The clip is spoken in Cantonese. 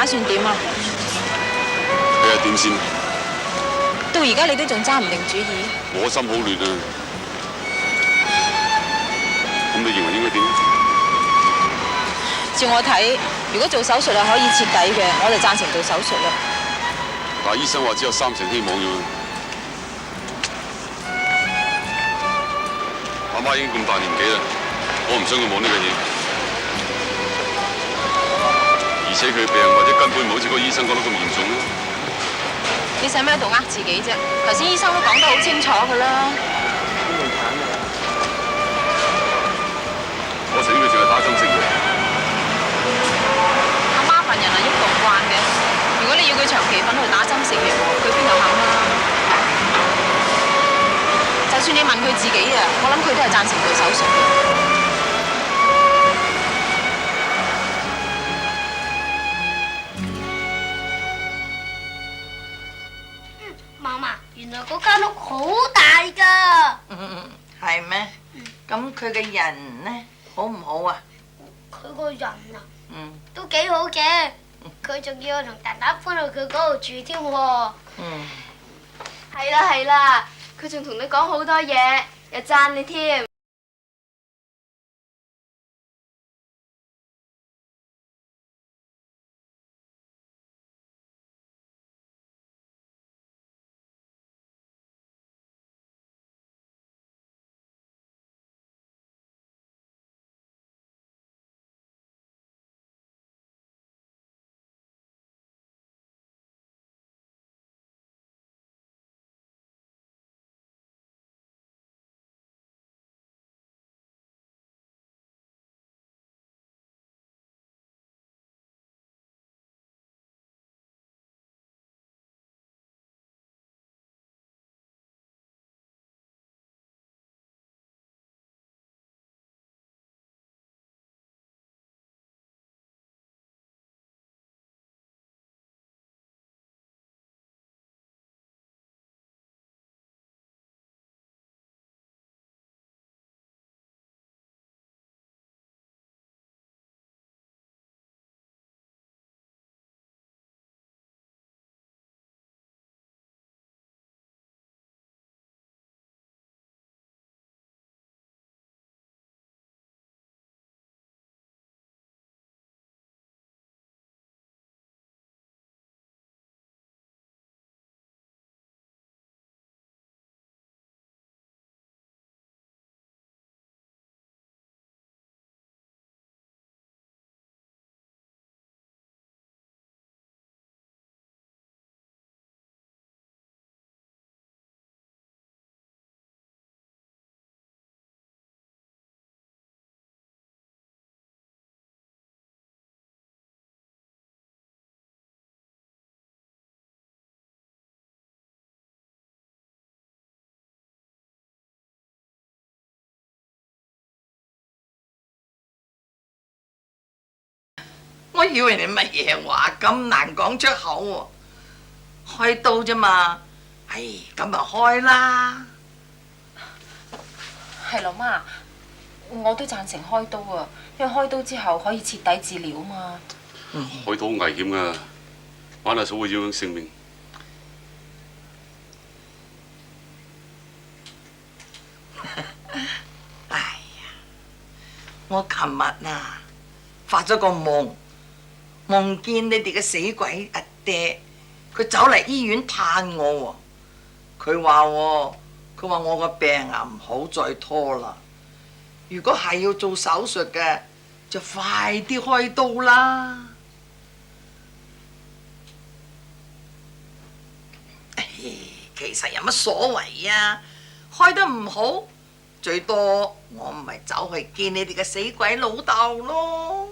打算點啊？你係點先？到而家你都仲揸唔定主意？我心好亂啊！咁你認為應該點？照我睇，如果做手術係可以徹底嘅，我就贊成做手術啦。但係醫生話只有3成希望啫嘛。阿媽已經咁大年紀啦，我唔想佢望呢個嘢。而且佢病或者根本唔好似個醫生講得咁嚴重啦。你使咩喺度呃自己啫？頭先醫生都講得好清楚㗎啦。我死佢淨係打針食藥。阿媽份人係喐動慣嘅，如果你要佢長期瞓喺度打針食藥，佢邊度肯啊？就算你問佢自己啊，我諗佢都係贊成做手術嘅。嫲嫲，原來嗰間屋好大㗎。係咩？咁佢嘅人呢，好唔好啊？佢個人啊，嗯都幾好嘅。佢仲要我同蛋蛋搬去佢嗰度住添喎。嗯，係啦係啦，佢仲同你講好多嘢，又讚你添。我以為你乜嘢話咁難講出口喎，開刀啫嘛。唉，咁咪開啦。係咯，媽，我都贊成開刀啊，因為開刀之後可以徹底治療啊嘛。開刀好危險㗎，玩下數會要性命。哎呀，我琴日啊發咗個夢，夢見你哋嘅死鬼阿爹，佢走嚟醫院探我喎。佢話我個病啊唔好再拖啦，如果係要做手術嘅，就快啲開刀啦。其實有乜所謂啊？開得唔好，最多我唔係走去見你哋嘅死鬼老豆咯。